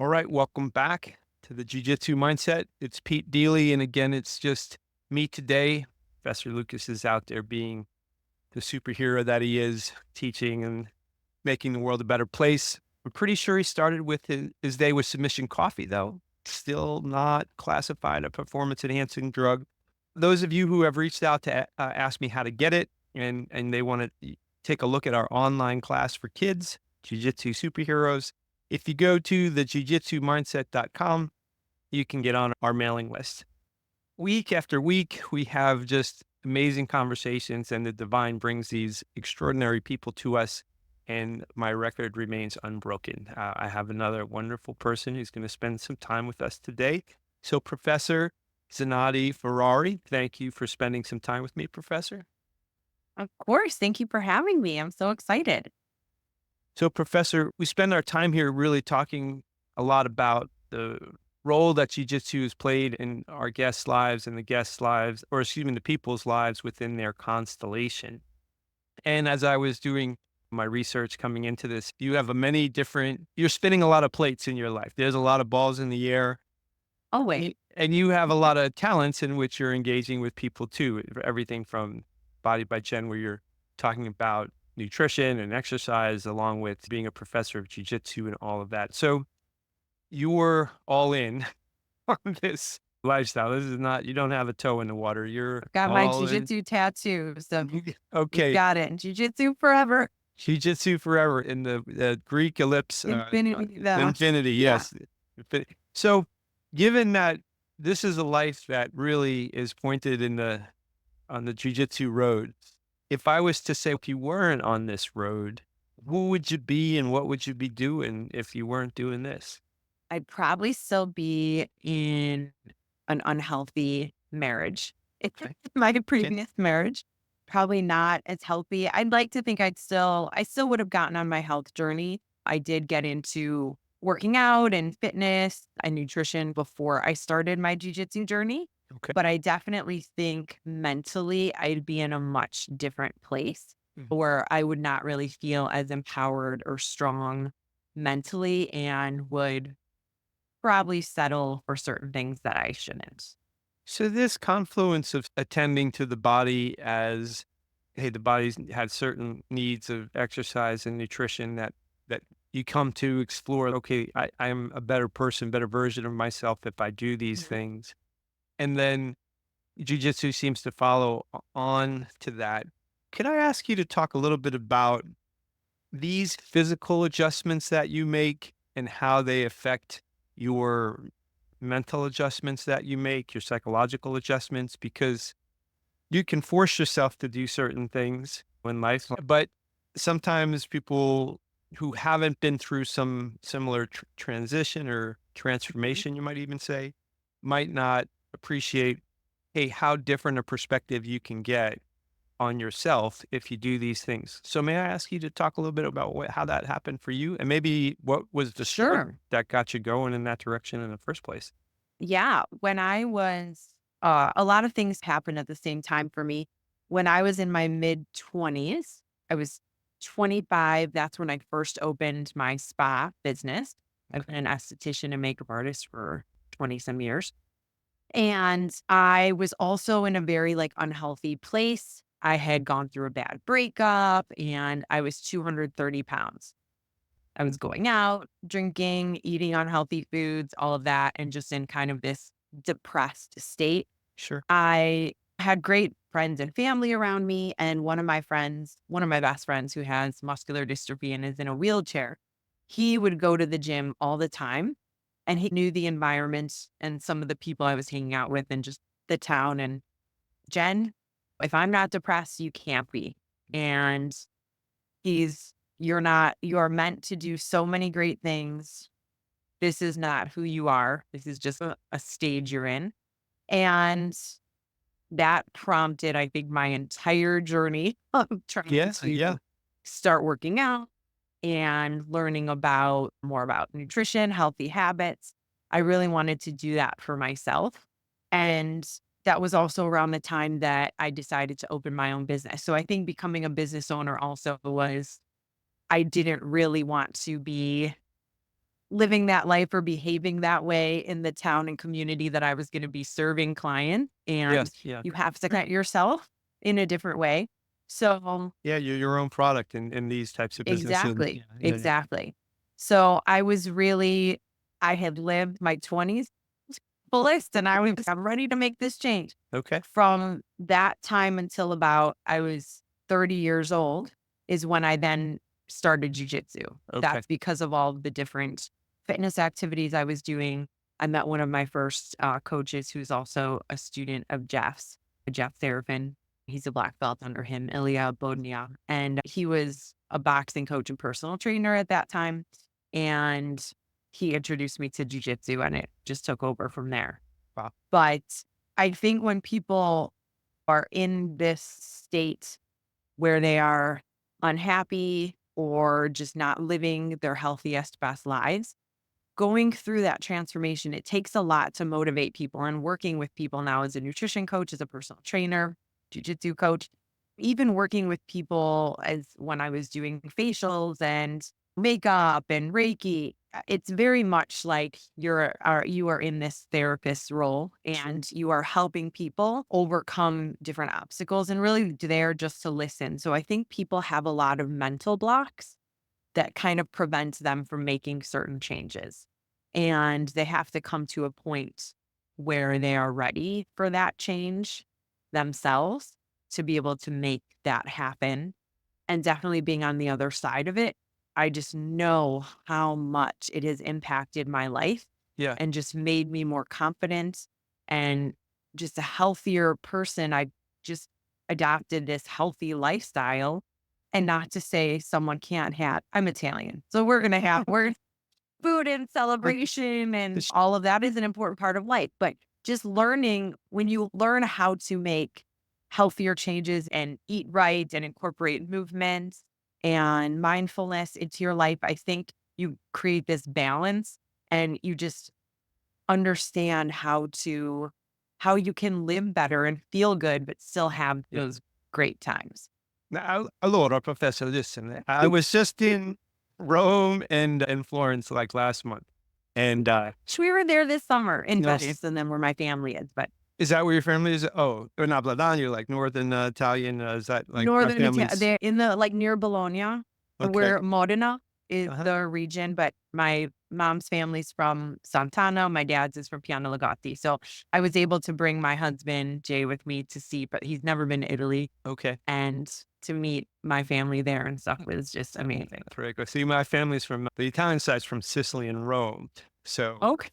All right, welcome back to the Jiu Jitsu Mindset. It's Pete Deely, and again, it's just me today. Professor Lucas is out there being the superhero that he is, teaching and making the world a better place. I'm pretty sure he started with his day with submission coffee, though. Still not classified a performance enhancing drug. Those of you who have reached out to ask me how to get it, and they want to take a look at our online class for kids, Jiu Jitsu Superheroes. If you go to the jujitsumindset.com, you can get on our mailing list. Week after week, we have just amazing conversations, and the divine brings these extraordinary people to us, and my record remains unbroken. I have another wonderful person who's going to spend some time with us today. So, Professor Zanotti-Ferrari, thank you for spending some time with me, Professor. Of course. Thank you for having me. I'm so excited. So, Professor, we spend our time here really talking a lot about the role that Jiu-Jitsu has played in our guests' lives and the guests' lives, or excuse me, the people's lives within their constellation. And as I was doing my research coming into this, you have you're spinning a lot of plates in your life. There's a lot of balls in the air, Always. and you have a lot of talents in which you're engaging with people too. Everything from Body by Jen, where you're talking about nutrition and exercise, along with being a professor of jujitsu and all of that. So you're all in on this lifestyle. This is not, you don't have a toe in the water. You're Got my all in. jujitsu tattoo. So we've Okay. got it. Jujitsu forever. Jiu-Jitsu forever in the Greek ellipse, Infinity though. infinity. Yeah. Yes. So given that this is a life that really is pointed on the Jiu-Jitsu road, if I was to say, if you weren't on this road, who would you be and what would you be doing if you weren't doing this? I'd probably still be in an unhealthy marriage. It's Okay. my Okay. previous marriage. Probably not as healthy. I'd like to think I still would have gotten on my health journey. I did get into working out and fitness and nutrition before I started my jujitsu journey. Okay. But I definitely think mentally I'd be in a much different place Mhm. where I would not really feel as empowered or strong mentally and would probably settle for certain things that I shouldn't. So this confluence of attending to the body as, hey, the body's had certain needs of exercise and nutrition that you come to explore. Okay, I'm a better person, better version of myself if I do these Mhm. things. And then jujitsu seems to follow on to that. Can I ask you to talk a little bit about these physical adjustments that you make and how they affect your mental adjustments that you make, your psychological adjustments? Because you can force yourself to do certain things in life, but sometimes people who haven't been through some similar transition or Mhm. transformation, you might even say, might not appreciate, hey, how different a perspective you can get on yourself if you do these things. So may I ask you to talk a little bit about how that happened for you and maybe what was the spark Sure. that got you going in that direction in the first place? Yeah. When I was, a lot of things happened at the same time for me. When I was in my mid 20s, I was 25. That's when I first opened my spa business. I've been Okay. an esthetician and makeup artist for 20 some years. And I was also in a very like unhealthy place. I had gone through a bad breakup and I was 230 pounds. I was going out, drinking, eating unhealthy foods, all of that, and just in kind of this depressed state. Sure. I had great friends and family around me. And one of my best friends who has muscular dystrophy and is in a wheelchair, he would go to the gym all the time and he knew the environment and some of the people I was hanging out with and just the town. And Jen, if I'm not depressed, you can't be. And you are meant to do so many great things. This is not who you are. This is just a stage you're in. And that prompted, I think, my entire journey of trying Yeah. to Yeah. start working out and learning about more about nutrition, healthy habits. I really wanted to do that for myself. And that was also around the time that I decided to open my own business. So I think becoming a business owner also was, I didn't really want to be living that life or behaving that way in the town and community that I was going to be serving clients. And Yes. Yeah. you have to cut yourself in a different way. So Yeah. You're your own product in these types of businesses. exactly, Yeah. Yeah. Yeah. exactly. So I was really, I had lived my 20s fullest and I'm ready to make this change. Okay. From that time until about I was 30 years old is when I then started jujitsu. Okay. That's because of all the different fitness activities I was doing. I met one of my first coaches who's also a student of Jeff Therapin. He's a black belt under him, Ilya Bodnia. And he was a boxing coach and personal trainer at that time. And he introduced me to jujitsu and it just took over from there. Wow. But I think when people are in this state where they are unhappy or just not living their healthiest, best lives, going through that transformation, it takes a lot to motivate people. And working with people now as a nutrition coach, as a personal trainer, jujitsu coach, even working with people as when I was doing facials and makeup and Reiki, it's very much like you are in this therapist role and you are helping people overcome different obstacles and really there just to listen. So I think people have a lot of mental blocks that kind of prevents them from making certain changes. And they have to come to a point where they are ready for that change themselves to be able to make that happen. And definitely being on the other side of it, I just know how much it has impacted my life Yeah. and just made me more confident and just a healthier person. I just adopted this healthy lifestyle. And not to say someone can't have, I'm Italian. So we're food and Like celebration and this. all of that is an important part of life. But just learning when you learn how to make healthier changes and eat right and incorporate movement and mindfulness into your life, I think you create this balance and you just understand how you can live better and feel good, but still have Yeah. those great times. Now, allora, professor, listen, I was just in Rome and Florence like last month. And We were there this summer in yes, Venice, and then where my family is, but is that where your family is? Oh, or not Bladagna, like northern Italian. Is that like my northern Ita family's? they're in the like, near Bologna, Okay. where Modena is Uh-huh. the region, but my mom's family's from Sant'Anna, my dad's is from Piano Legati, so I was able to bring my husband, Jay, with me to see but he's never been to Italy, Okay. and to meet my family there and stuff was just amazing. That's very good. See, my family's from the Italian side's from Sicily and Rome. So, Okay,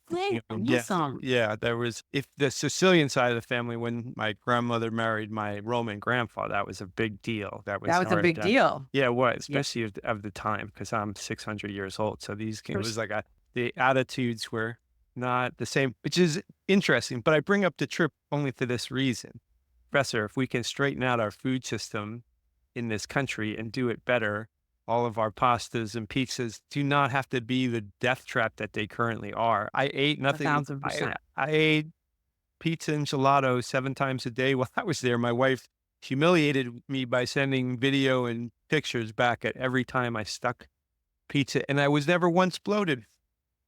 yeah, awesome. yeah, there was, if the Sicilian side of the family, when my grandmother married my Roman grandfather, that was a big deal. That That was was a hard. big deal. Yeah, it was, Yeah, especially of the time, because I'm 600 years old. So it was pers like the attitudes were not the same, which is interesting. But I bring up the trip only for this reason. Professor, if we can straighten out our food system in this country and do it better, all of our pastas and pizzas do not have to be the death trap that they currently are. I ate nothing. I 1,000%. I ate pizza and gelato 7 times a day while I was there. My wife humiliated me by sending video and pictures back at every time I stuck pizza, and I was never once bloated.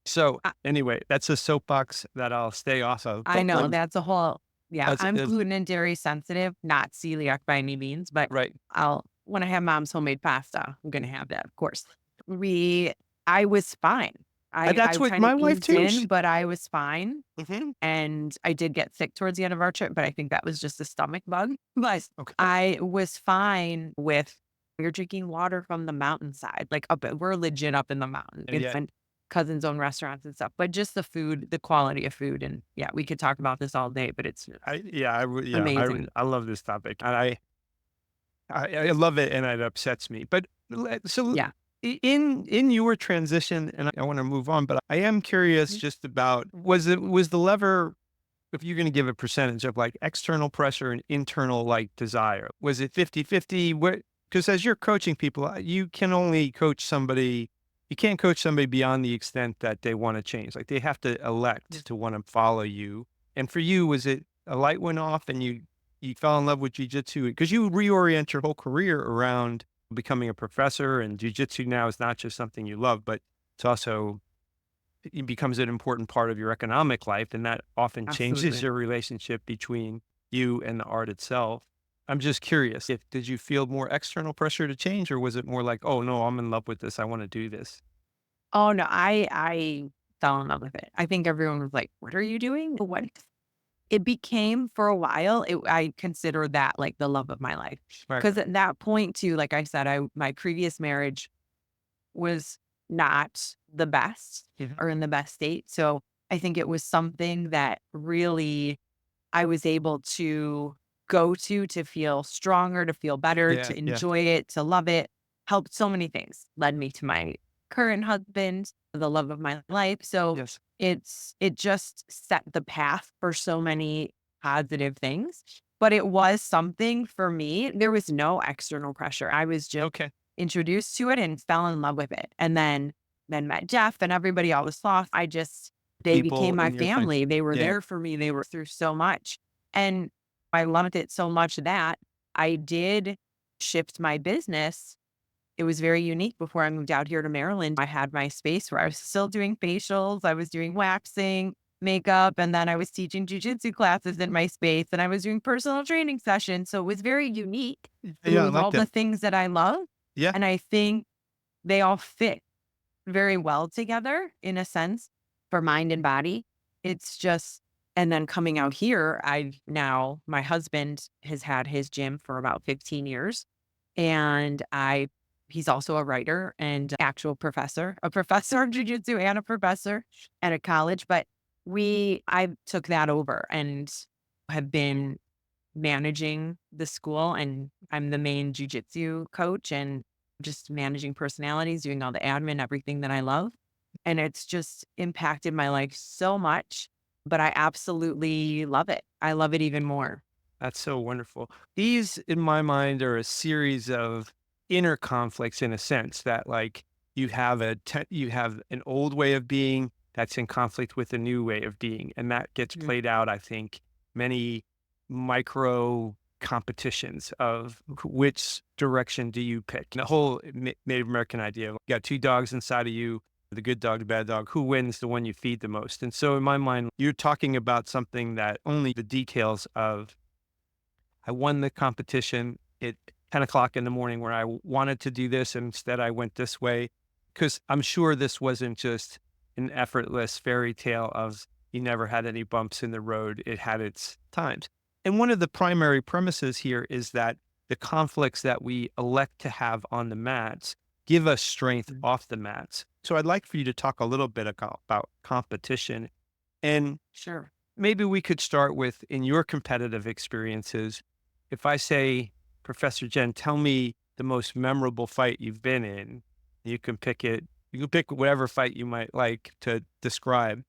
So, anyway, that's a soapbox that I'll stay off of, I but, know like, that's a whole yeah, that's I'm gluten and dairy sensitive, not celiac by any means, but right. I'll when I have mom's homemade pasta, I'm gonna have that, of course. We I was fine. And I that's what kind of my wife eased too. in, but I was fine, Mhm. and I did get sick towards the end of our trip, but I think that was just a stomach bug, but Okay. I was fine with you're drinking water from the mountainside, like, up we're legit up in the mountain, And in yet and cousins own restaurants and stuff, but just the food, the quality of food, and yeah, we could talk about this all day, but it's amazing. I love this topic, and I love it, and it upsets me. But Yeah. in your transition, and I want to move on, but I am curious Mhm. just about was the lever, if you're going to give a percentage of like external pressure and internal like desire, was it 50-50? What, because as you're coaching people, you can only coach somebody. You can't coach somebody beyond the extent that they want to change. Like they have to Yeah. elect to want to follow you. And for you, was it a light went off and you fell in love with jujitsu because you reorient your whole career around becoming a professor, and jujitsu now is not just something you love, but it's also it becomes an important part of your economic life, and that often changes Absolutely. your relationship between you and the art itself. I'm just curious, if did you feel more external pressure to change, or was it more like, "Oh, no, I'm in love with this. I wanna do this." Oh, no, I fell in love with it. I think everyone was like, "What are you doing?" What it became for a while, I consider that, like, the love of my life, Right. because at that point too, like I said, I my previous marriage was not the best Mhm. or in the best state, so I think it was something that really I was able to go to feel stronger, to feel better, Yeah, to yeah. enjoy it, to love it, helped so many things, led me to my current husband, the love of my life. So Yes. it just set the path for so many positive things. But it was something for me. There was no external pressure. I was just Okay. introduced to it and fell in love with it. And then met Jeff and everybody all was off. They became People my in your thing. family. They were Yeah. there for me. They were through so much. And I loved it so much that I did shift my business. It was very unique before I moved out here to Maryland. I had my space where I was still doing facials, I was doing waxing, makeup, and then I was teaching jujitsu classes in my space and I was doing personal training sessions. So it was very unique. It Yeah, I was like all the that. things that I love. Yeah. And I think they all fit very well together in a sense for mind and body. It's just, and then coming out here, my husband has had his gym for about 15 years. And he's also a writer and actual professor, a professor of jujitsu and a professor at a college. But I took that over and have been managing the school, and I'm the main jujitsu coach and just managing personalities, doing all the admin, everything that I love. And it's just impacted my life so much, but I absolutely love it. I love it even more. That's so wonderful. These, in my mind, are a series of inner conflicts in a sense that, like, you have an old way of being that's in conflict with a new way of being, and that gets Mhm. played out, I think, many micro competitions of which direction do you pick. The whole Native American idea, you got two dogs inside of you, the good dog, the bad dog, who wins? The one you feed the most. And so in my mind, you're talking about something that only the details of I won the competition at 10 o'clock in the morning where I wanted to do this. And instead, I went this way because I'm sure this wasn't just an effortless fairy tale of you never had any bumps in the road. It had its times. And one of the primary premises here is that the conflicts that we elect to have on the mats give us strength Mhm. off the mats. So I'd like for you to talk a little bit about competition and Sure. maybe we could start with in your competitive experiences. If I say, Professor Jen, tell me the most memorable fight you've been in, you can pick it. You can pick whatever fight you might like to describe,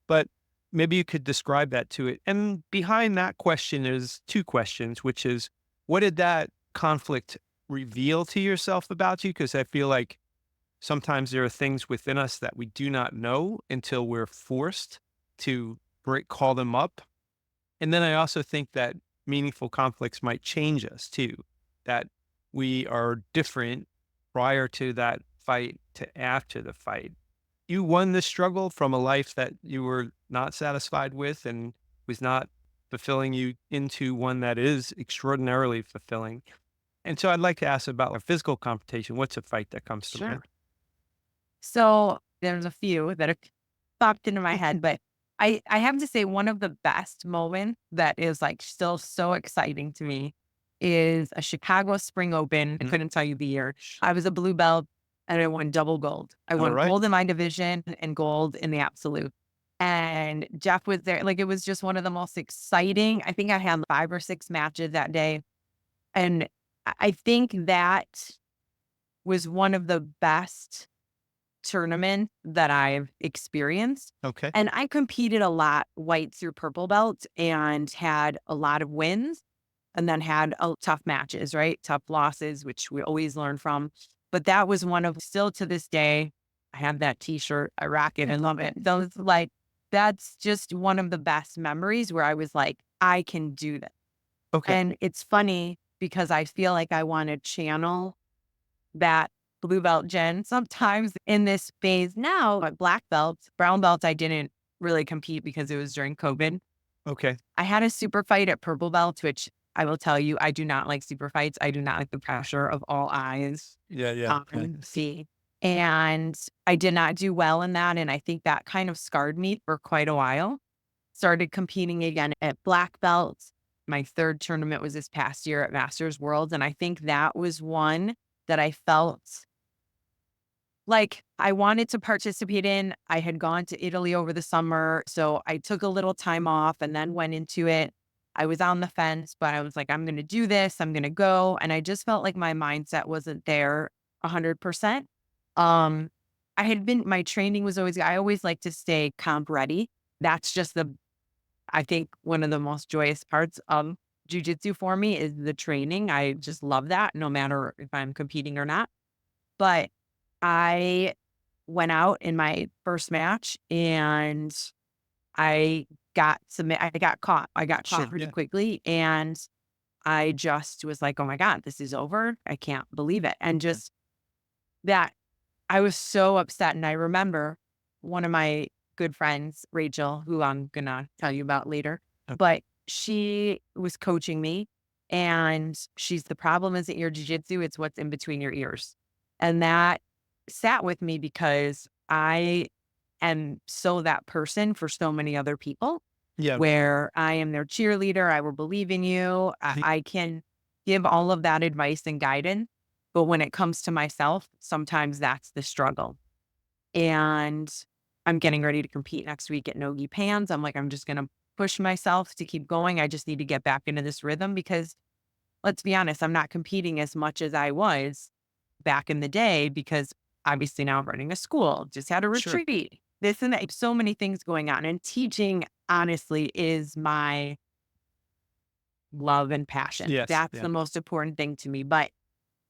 but maybe you could describe that to it. And behind that question is two questions, which is what did that conflict reveal to yourself about you? Because I feel like sometimes there are things within us that we do not know until we're forced to call them up. And then I also think that meaningful conflicts might change us too, that we are different prior to that fight to after the fight. You won this struggle from a life that you were not satisfied with and was not fulfilling you into one that is extraordinarily fulfilling. And so I'd like to ask about a physical confrontation. What's a fight that comes to mind? Sure. So there's a few that have popped into my head, but I have to say one of the best moments that is like still so exciting to me is a Chicago Spring Open. I Mhm. couldn't tell you the year. I was a blue belt and I won double gold. I All won right. gold in my division and gold in the absolute. And Jeff was there. Like it was just one of the most exciting. I think I had 5 or 6 matches that day. And I think that was one of the best tournament that I've experienced. Okay. And I competed a lot white through purple belt and had a lot of wins and then had tough matches, right? Tough losses, which we always learn from. But that was one of still to this day, I have that t-shirt. I rock it and love it. So it's like, that's just one of the best memories where I was like, I can do this. Okay. And it's funny because I feel like I want to channel that blue belt Jen. Sometimes in this phase now, at black belts, brown belts, I didn't really compete because it was during COVID. Okay. I had a super fight at purple belt, which I will tell you, I do not like super fights. I do not like the pressure of all eyes Yeah, yeah, yeah. see. And I did not do well in that. And I think that kind of scarred me for quite a while. Started competing again at black belts. My third tournament was this past year at Masters Worlds. And I think that was one that I felt like I wanted to participate in. I had gone to Italy over the summer, so I took a little time off and then went into it. I was on the fence, but I was like, I'm going to do this. I'm going to go. And I just felt like my mindset wasn't there 100%. Um, my training was always, I always like to stay comp ready. That's just I think one of the most joyous parts of jujitsu for me is the training. I just love that no matter if I'm competing or not. But I went out in my first match and I got caught. I got Sure. caught pretty Yeah. quickly and I just was like, "Oh my god, this is over. I can't believe it." And Yeah. just that I was so upset and I remember one of my good friends, Rachel, who I'm going to tell you about later, Okay. but she was coaching me and the problem isn't your jujitsu, it's what's in between your ears. And that sat with me because I am so that person for so many other people Yeah. where I am their cheerleader. I will believe in you. I can give all of that advice and guidance. But when it comes to myself, sometimes that's the struggle. And I'm getting ready to compete next week at Nogi Pans. I'm like, I'm just going to push myself to keep going. I just need to get back into this rhythm because let's be honest, I'm not competing as much as I was back in the day because obviously now I'm running a school, just had a Sure. retreat, this and that, so many things going on. And teaching, honestly, is my love and passion. Yes. That's Yeah. the most important thing to me. But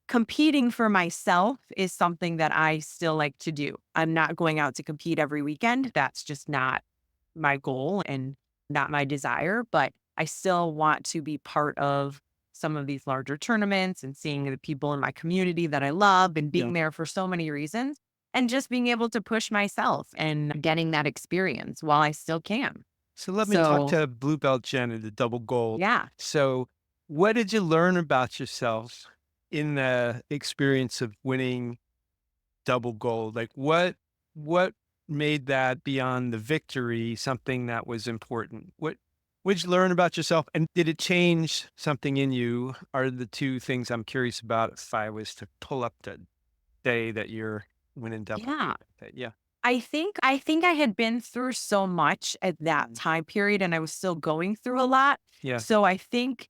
competing for myself is something that I still like to do. I'm not going out to compete every weekend. That's just not my goal and not my desire, but I still want to be part of some of these larger tournaments and seeing the people in my community that I love and Yeah. being there for so many reasons and just being able to push myself and getting that experience while I still can. So let me talk So, to Blue Belt Jen and the double gold. yeah. So, what did you learn about yourself in the experience of winning double gold? Like what made that beyond the victory something that was important? What did you learn about yourself and did it change something in you? Are the two things I'm curious about if I was to pull up the day that you're winning double. Yeah. Yeah. I think I had been through so much at that time period and I was still going through a lot. Yeah. So I think,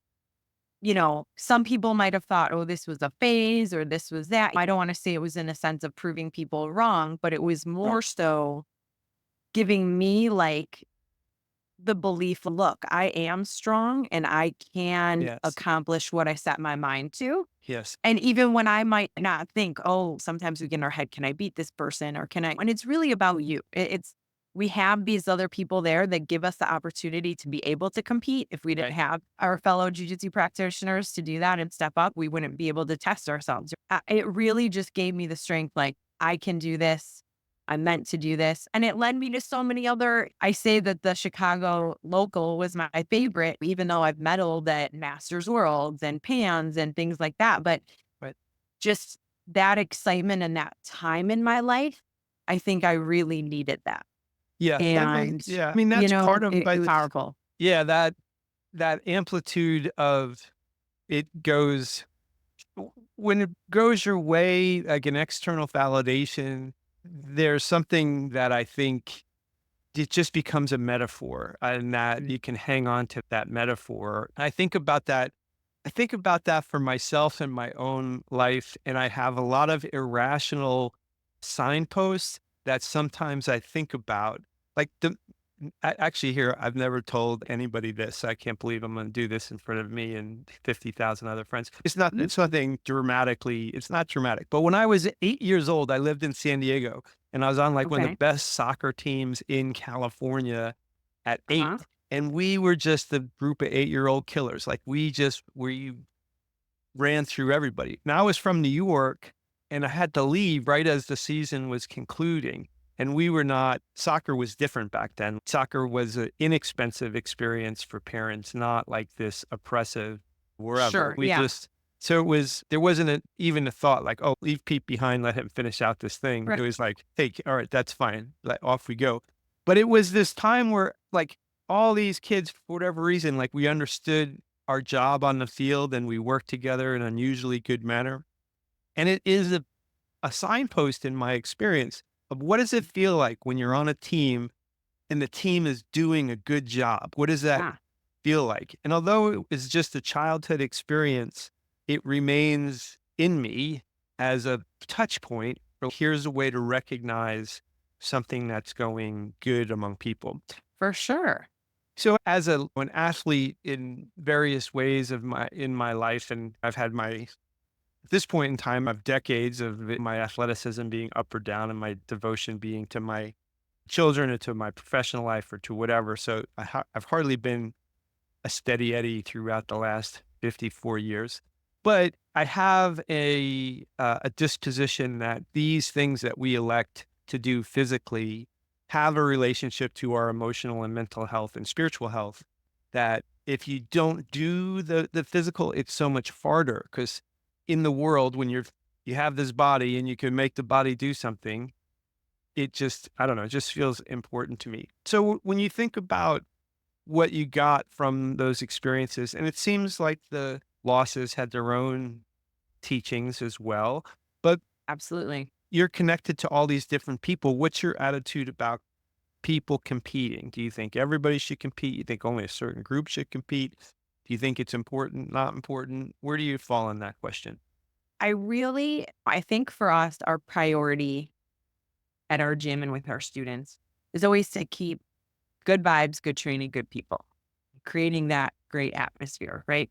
some people might have thought, oh, this was a phase or this was that. I don't want to say it was in a sense of proving people wrong, but it was Right. more so giving me like the belief, look, I am strong and I can Yes. accomplish what I set my mind to. Yes. And even when I might not think, oh, sometimes we get in our head, can I beat this person or can I? And it's really about you. We have these other people there that give us the opportunity to be able to compete. If we didn't Right. have our fellow jujitsu practitioners to do that and step up, we wouldn't be able to test ourselves. It really just gave me the strength, like, I can do this. I'm meant to do this. And it led me to so many other. I say that the Chicago local was my favorite, even though I've medaled at Masters Worlds and Pans and things like that. But Right. just that excitement and that time in my life, I think I really needed that. Yeah, that makes And, yeah, I mean, that's part of it by was the powerful. yeah, that amplitude of it goes when it goes your way, like an external validation, there's something that I think it just becomes a metaphor and that Mm. you can hang on to that metaphor. I think about that for myself in my own life, and I have a lot of irrational signposts that sometimes I think about. Like actually, here I've never told anybody this. I can't believe I'm going to do this in front of me and 50,000 other friends. It's not. Mm. It's nothing dramatically. It's not dramatic. But when I was 8 years old, I lived in San Diego, and I was on like one of the Okay. best soccer teams in California at Uh-huh. 8. And we were just a group of 8-year-old killers. Like we ran through everybody. Now I was from New York and I had to leave right as the season was concluding. And we were not, soccer was different back then. Soccer was an inexpensive experience for parents, not like this oppressive wherever. Sure. We Yeah. just, so it was, there wasn't even a thought like, oh, leave Pete behind, let him finish out this thing. Right. It was like, hey, all right, that's fine. Off we go. But it was this time where like all these kids, for whatever reason, like we understood our job on the field and we worked together in an unusually good manner. And it is a signpost in my experience of what does it feel like when you're on a team and the team is doing a good job? What does that Yeah. feel like? And although it was just a childhood experience, it remains in me as a touch point. Or here's a way to recognize something that's going good among people. For sure. So as an athlete in various ways of my life, and I've had my at this point in time, I've decades of my athleticism being up or down and my devotion being to my children or to my professional life or to whatever. So I've hardly been a steady Eddie throughout the last 54 years. But I have a disposition that these things that we elect to do physically have a relationship to our emotional and mental health and spiritual health. That if you don't do the physical, it's so much harder because in the world when you have this body and you can make the body do something, it just I don't know, it just feels important to me. So when you think about what you got from those experiences. And it seems like the losses had their own teachings as well, but Absolutely. you're connected to all these different people. What's your attitude about people competing? Do you think everybody should compete? You think only a certain group should compete? Do you think it's important, not important? Where do you fall in that question? I think for us, our priority at our gym and with our students is always to keep good vibes, good training, good people, creating that great atmosphere, right?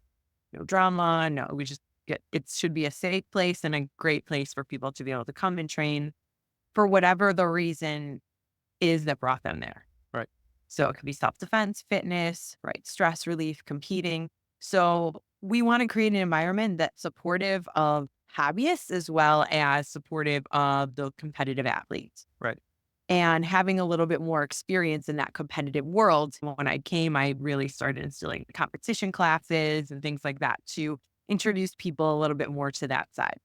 No drama. No, we just it should be a safe place and a great place for people to be able to come and train for whatever the reason is that brought them there. Right. So it could be self-defense, fitness, right? Stress relief, competing. So we want to create an environment that's supportive of hobbyists as well as supportive of the competitive athletes. Right. And having a little bit more experience in that competitive world, when I came, I really started instilling competition classes and things like that to introduce people a little bit more to that side.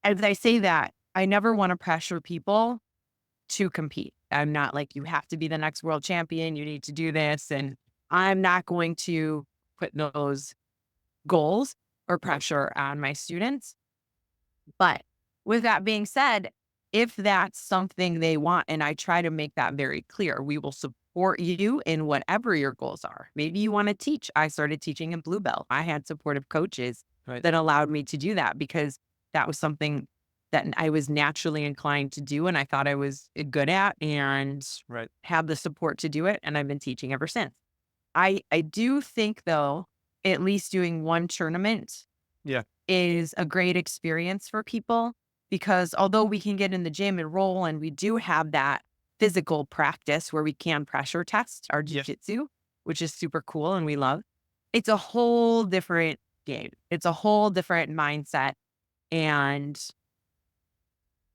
As I say that, I never want to pressure people to compete. I'm not like, you have to be the next world champion. You need to do this. And I'm not going to put those goals or pressure on my students. But with that being said, if that's something they want, and I try to make that very clear, we will support you in whatever your goals are. Maybe you want to teach. I started teaching in Blue Belt. I had supportive coaches Right. that allowed me to do that because that was something that I was naturally inclined to do and I thought I was good at and Right. had the support to do it. And I've been teaching ever since. I do think though, at least doing one tournament Yeah. is a great experience for people because although we can get in the gym and roll and we do have that physical practice where we can pressure test our Yeah. jujitsu, which is super cool and we love, it's a whole different game. It's a whole different mindset and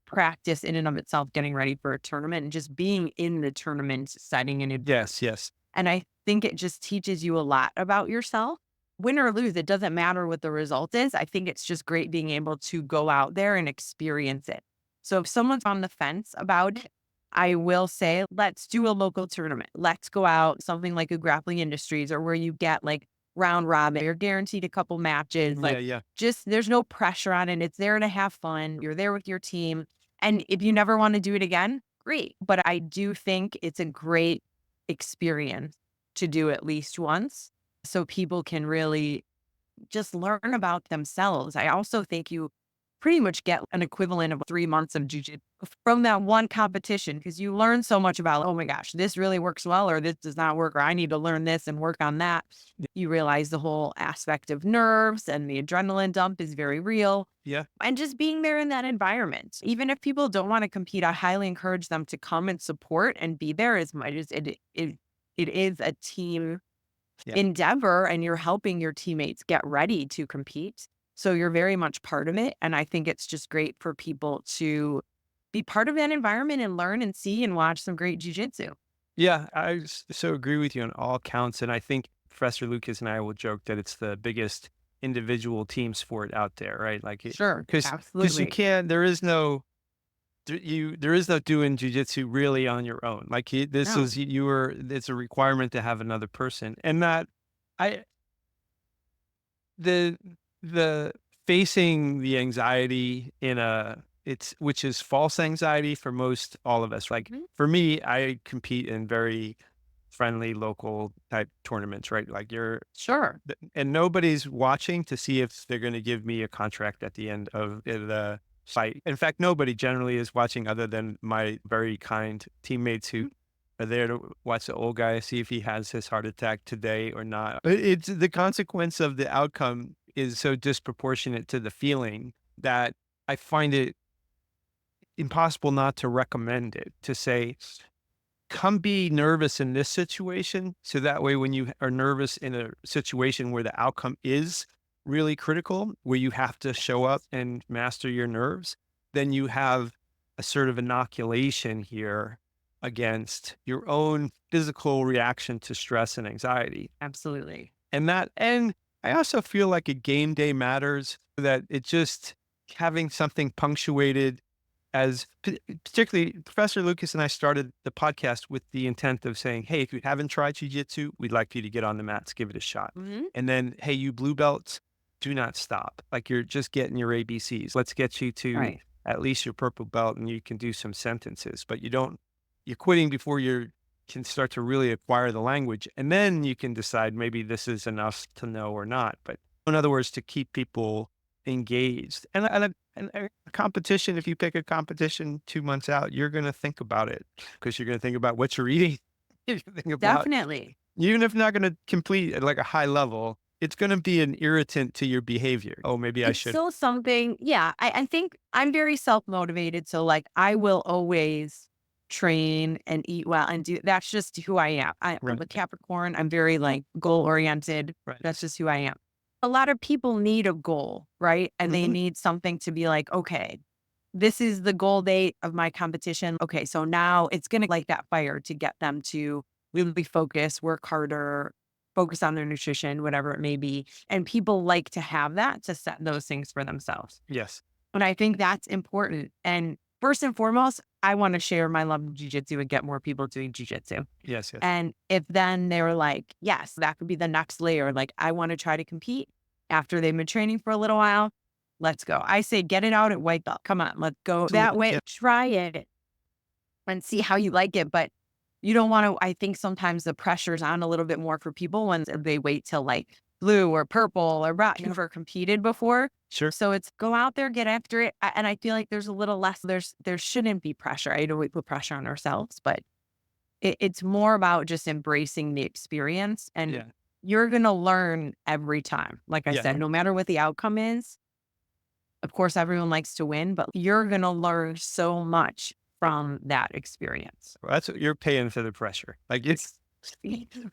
practice in and of itself getting ready for a tournament and just being in the tournament setting Yes. Yes. and I think it just teaches you a lot about yourself. Win or lose, it doesn't matter what the result is. I think it's just great being able to go out there and experience it. So if someone's on the fence about it, I will say, let's do a local tournament. Let's go out, something like a grappling industries or where you get like round robin. You're guaranteed a couple matches. Yeah. Like Yeah. just there's no pressure on it. It's there to have fun. You're there with your team. And if you never want to do it again, great. But I do think it's a great experience to do at least once so people can really just learn about themselves. I also think you pretty much get an equivalent of 3 months of jujitsu from that one competition because you learn so much about, oh my gosh, this really works well, or this does not work, or I need to learn this and work on that. You realize the whole aspect of nerves and the adrenaline dump is very real. Yeah. And just being there in that environment, even if people don't want to compete, I highly encourage them to come and support and be there as much as it is a team Yeah. endeavor and you're helping your teammates get ready to compete. So you're very much part of it. And I think it's just great for people to be part of that environment and learn and see and watch some great jujitsu. Yeah, so agree with you on all counts, and I think Professor Lucas and I will joke that it's the biggest individual team sport out there, right? Like, Sure. because you Absolutely. can't. There is no doing jujitsu really on your own. Like, this No. is you were. It's a requirement to have another person, and that I the the facing the anxiety in a it's which is false anxiety for most all of us. Like, Mhm. for me, I compete in very friendly local type tournaments, right? Like, Sure. and nobody's watching to see if they're going to give me a contract at the end of the fight. In fact, nobody generally is watching other than my very kind teammates who Mhm. are there to watch the old guy, see if he has his heart attack today or not. It's the consequence of the outcome is so disproportionate to the feeling that I find it impossible not to recommend it, to say, come be nervous in this situation. So that way, when you are nervous in a situation where the outcome is really critical, where you have to show up and master your nerves, then you have a sort of inoculation here against your own physical reaction to stress and anxiety. Absolutely. And I also feel like a game day matters, that it just having something punctuated as particularly Professor Lucas and I started the podcast with the intent of saying, "Hey, if you haven't tried jujitsu, we'd like for you to get on the mats, give it a shot." Hmm. And then, "Hey, you blue belts, do not stop. Like, you're just getting your ABCs. Let's get you to Right. at least your purple belt and you can do some sentences, but you're quitting before you can start to really acquire the language. And then you can decide maybe this is enough to know or not." But in other words, to keep people engaged. A competition, if you pick a competition 2 months out, you're gonna think about it because you're gonna think about what you're eating. You're gonna think about Definitely. even if not gonna complete at, like, a high level, it's gonna be an irritant to your behavior. "Oh, maybe I It's should." still something, yeah, I think I'm very self-motivated, so, like, I will always train and eat well and do that's just who I am. I'm Right, a Capricorn, I'm very, like, goal-oriented, right. that's just who I am. A lot of people need a goal, right? And they Mhm. need something to be like, "Okay, this is the goal date of my competition. Okay, so now it's gonna light that fire to get them to really focus, work harder, focus on their nutrition, whatever it may be." And people like to have that to set those things for themselves. Yes. And I think that's important. And first and foremost, I want to share my love of jujitsu and get more people doing jujitsu. Yes, yes. And if then they're like, yes, that could be the next layer. Like, I want to try to compete after they've been training for a little while. Let's go. I say, get it out at white belt. Come on, let's go. That Absolutely, way, yeah. try it and see how you like it. But you don't want to, I think sometimes the pressure's on a little bit more for people when they wait till like blue or purple or brown, never competed before. Sure. So it's go out there, get after it. And I feel like there's a little less, there shouldn't be pressure. I know we put pressure on ourselves, but it's more about just embracing the experience and Yeah. you're going to learn every time. Like I Yeah. said, no matter what the outcome is, of course, everyone likes to win, but you're going to learn so much from that experience. Well, that's what you're paying for the pressure. Like, it's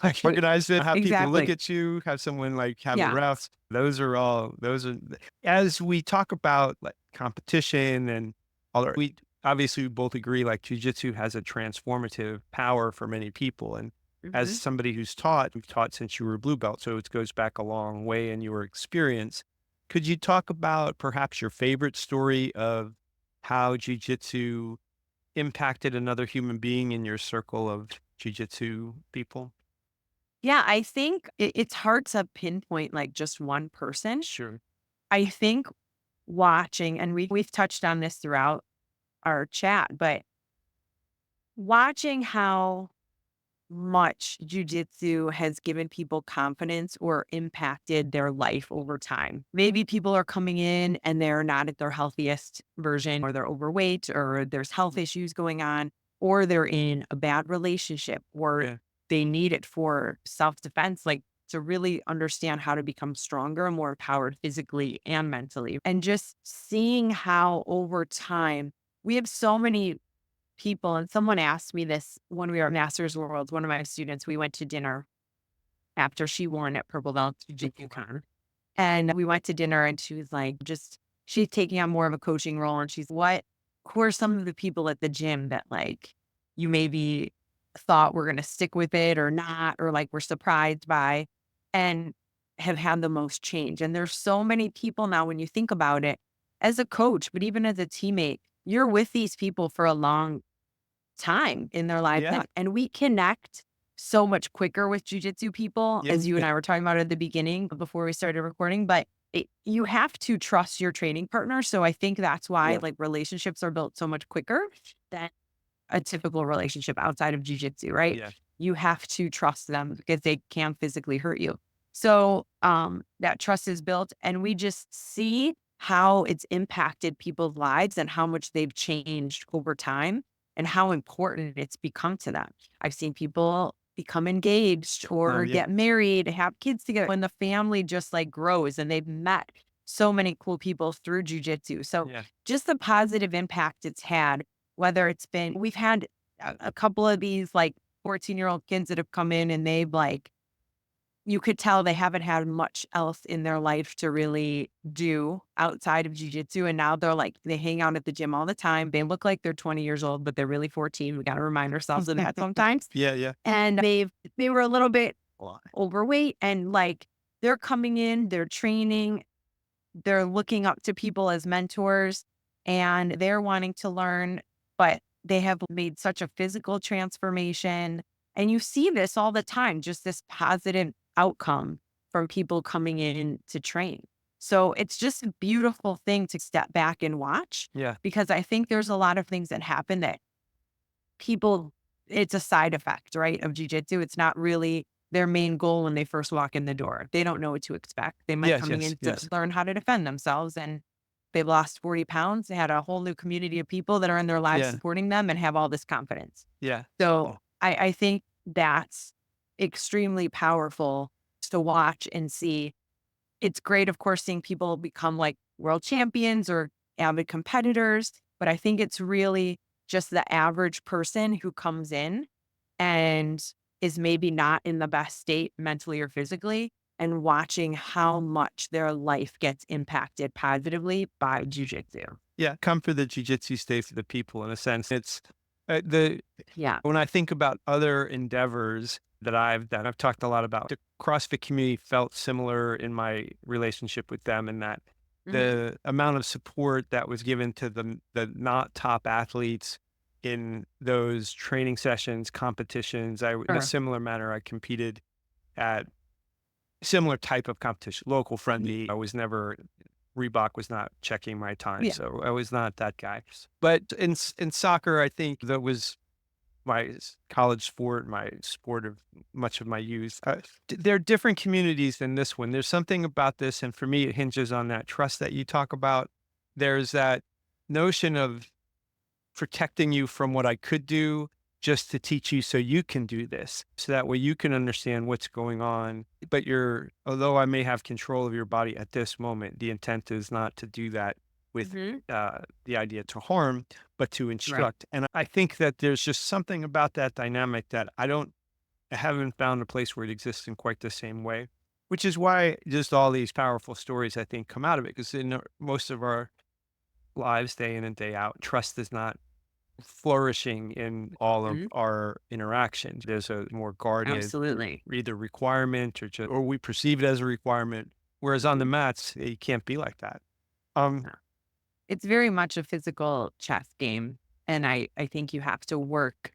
like, organize it, have people look Exactly. at you, have someone, like, have the Yeah. refs. Those are as we talk about, like, competition and all that, we obviously we both agree, like, jujitsu has a transformative power for many people, and as Mhm. somebody who's taught, you've taught since you were a blue belt, so it goes back a long way in your experience. Could you talk about perhaps your favorite story of how jujitsu impacted another human being in your circle of jujitsu people? Yeah. I think it's hard to pinpoint like just one person. Sure. I think watching, and we've touched on this throughout our chat, but watching how much jujitsu has given people confidence or impacted their life over time. Maybe people are coming in and they're not at their healthiest version, or they're overweight, or there's health issues going on, or they're in a bad relationship, or Yeah. they need it for self defense, like to really understand how to become stronger and more empowered physically and mentally. And just seeing how over time, we have so many people, and someone asked me this when we were at Masters Worlds, one of my students, we went to dinner after she won at Purple Belt Jiu Jitsu Con. And we went to dinner and she was like, she's taking on more of a coaching role. And who are some of the people at the gym that like you maybe thought were going to stick with it or not, or like were surprised by and have had the most change. And there's so many people now when you think about it as a coach, but even as a teammate, you're with these people for a long time in their life. Yeah. And we connect so much quicker with jujitsu people, Yeah. as you and I were talking about at the beginning before we started recording. But you have to trust your training partner. So I think that's why Yeah. like relationships are built so much quicker than a typical relationship outside of jujitsu, right? Yeah. You have to trust them because they can physically hurt you. So that trust is built, and we just see how it's impacted people's lives and how much they've changed over time and how important it's become to them. I've seen people become engaged or Yeah. get married, have kids together when the family just like grows and they've met so many cool people through jujitsu. So Yeah. just the positive impact it's had, whether it's been, we've had a couple of these like 14-year-old kids that have come in and they've like, you could tell they haven't had much else in their life to really do outside of jujitsu. And now they're like, they hang out at the gym all the time. They look like they're 20 years old, but they're really 14. We got to remind ourselves of that sometimes. Yeah. Yeah. And they were a little bit overweight and like they're coming in, they're training, they're looking up to people as mentors and they're wanting to learn, but they have made such a physical transformation. And you see this all the time, just this positive outcome from people coming in to train. So it's just a beautiful thing to step back and watch Yeah. because I think there's a lot of things that happen that people, it's a side effect, right, of jujitsu. It's not really their main goal when they first walk in the door. They don't know what to expect. They might Yes. coming Yes. in to Yes. learn how to defend themselves and they've lost 40 pounds. They had a whole new community of people that are in their lives Yeah. supporting them and have all this confidence. Yeah. So Yeah. I think that's extremely powerful to watch and see. It's great, of course, seeing people become like world champions or avid competitors, but I think it's really just the average person who comes in and is maybe not in the best state mentally or physically and watching how much their life gets impacted positively by jujitsu. Yeah. Come for the jujitsu, stay for the people in a sense. It's the Yeah. when I think about other endeavors that I've done, I've talked a lot about the CrossFit community felt similar in my relationship with them and that Mhm. the amount of support that was given to the not top athletes in those training sessions, competitions. In a Sure. similar manner, I competed at similar type of competition, local friendly. I was never Reebok was not checking my time, Yeah. so I was not that guy. But in soccer, I think that was my college sport, my sport of much of my youth. There are different communities than this one. There's something about this, and for me, it hinges on that trust that you talk about. There's that notion of protecting you from what I could do just to teach you so you can do this. So that way you can understand what's going on. But although I may have control of your body at this moment, the intent is not to do that with Mhm. the idea to harm, but to Right. instruct. And I think that there's just something about that dynamic that I haven't found a place where it exists in quite the same way, which is why just all these powerful stories I think come out of it. Because in most of our lives, day in and day out, trust is not flourishing in all of Mhm. our interactions. There's a more guarded Absolutely. either requirement or we perceive it as a requirement. Whereas on the Mhm. mats, it can't be like that. Um, Yeah. It's very much a physical chess game. And I think you have to work.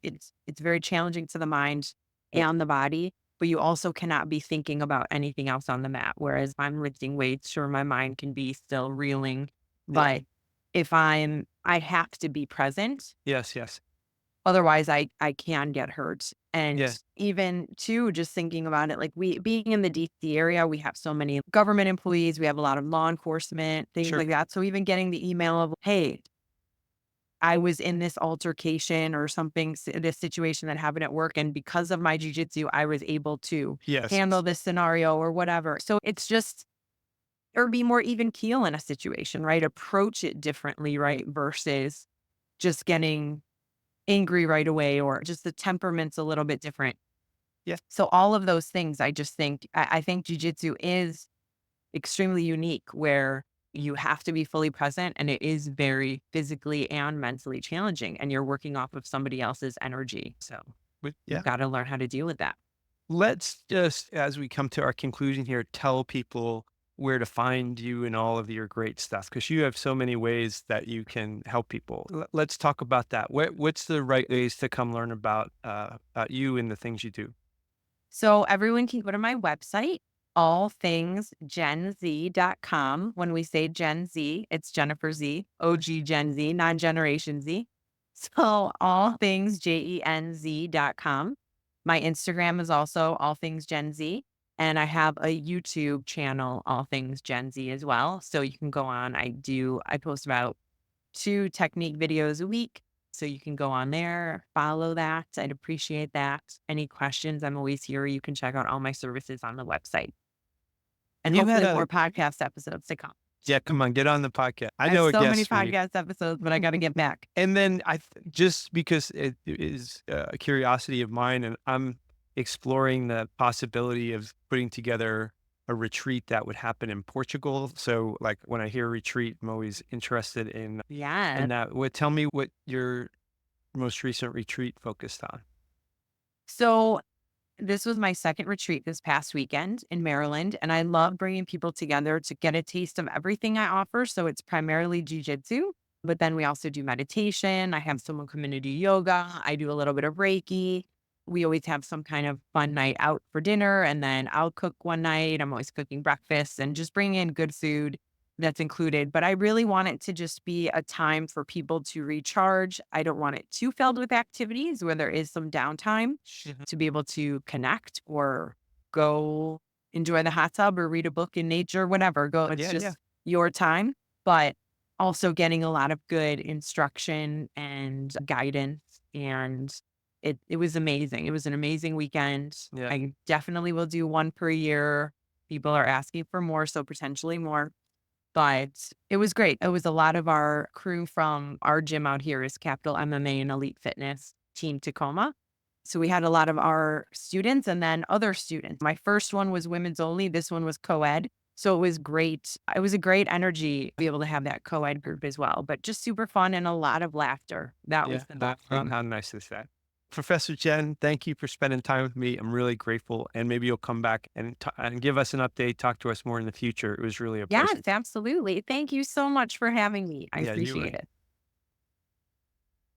It's very challenging to the mind yeah, and the body, but you also cannot be thinking about anything else on the mat. Whereas if I'm lifting weights, sure, my mind can be still reeling, yeah, but I have to be present. yes, yes, Otherwise, I can get hurt. And yeah, even too, just thinking about it, like we being in the DC area, we have so many government employees, we have a lot of law enforcement, things sure, like that. So even getting the email of, hey, I was in this altercation or something, this situation that happened at work. And because of my jujitsu, I was able to yes, handle this scenario or whatever. So it's just, or be more even keel in a situation, right? Approach it differently, right? Versus just getting angry right away or just the temperament's a little bit different. yeah, So all of those things, I just think, I think jujitsu is extremely unique where you have to be fully present and it is very physically and mentally challenging and you're working off of somebody else's energy. So you've Yeah. got to learn how to deal with that. Let's just, as we come to our conclusion here, tell people where to find you and all of your great stuff because you have so many ways that you can help people. Let's talk about that. What's the right ways to come learn about you and the things you do? So everyone can go to my website, allthingsgenz.com. When we say Gen Z, it's Jennifer Z, OG Gen Z, not Generation Z. So allthingsgenz.com. My Instagram is also all things Gen Z. And I have a YouTube channel, All Things Gen Z as well. So you can go on. I post about 2 technique videos a week. So you can go on there, follow that. I'd appreciate that. Any questions, I'm always here. You can check out all my services on the website and You had hopefully a more podcast episodes to come. Yeah, come on, get on the podcast. I I have know a so many guest for you. podcast episodes, but I got to get back. And then just because it is a curiosity of mine, and I'm exploring the possibility of putting together a retreat that would happen in Portugal. So, like when I hear retreat, I'm always interested Yeah. in that. Tell me what your most recent retreat focused on. So this was my second retreat this past weekend in Maryland, and I love bringing people together to get a taste of everything I offer. So it's primarily jujitsu, but then we also do meditation. I have someone come in to do yoga. I do a little bit of Reiki. We always have some kind of fun night out for dinner, and then I'll cook one night. I'm always cooking breakfast and just bring in good food that's included. But I really want it to just be a time for people to recharge. I don't want it too filled with activities where there is some downtime Mhm. to be able to connect or go enjoy the hot tub or read a book in nature, whatever. Go, it's Yeah, yeah, just your time, but also getting a lot of good instruction and guidance. And it was amazing. It was an amazing weekend. yeah. I definitely will do one per year. People are asking for more, so potentially more. But it was great. It was a lot of our crew from our gym out here is Capital MMA and Elite Fitness Team Tacoma. So we had a lot of our students and then other students. My first one was women's only. This one was co-ed. So it was great. It was a great energy to be able to have that co-ed group as well, but just super fun and a lot of laughter. That was Yeah, the best thing. how nice is that? Professor Jen, thank you for spending time with me. I'm really grateful, and maybe you'll come back and give us an update, talk to us more in the future. It was really a Yes, pleasure. absolutely. Thank you so much for having me. I Yeah, you appreciate were it.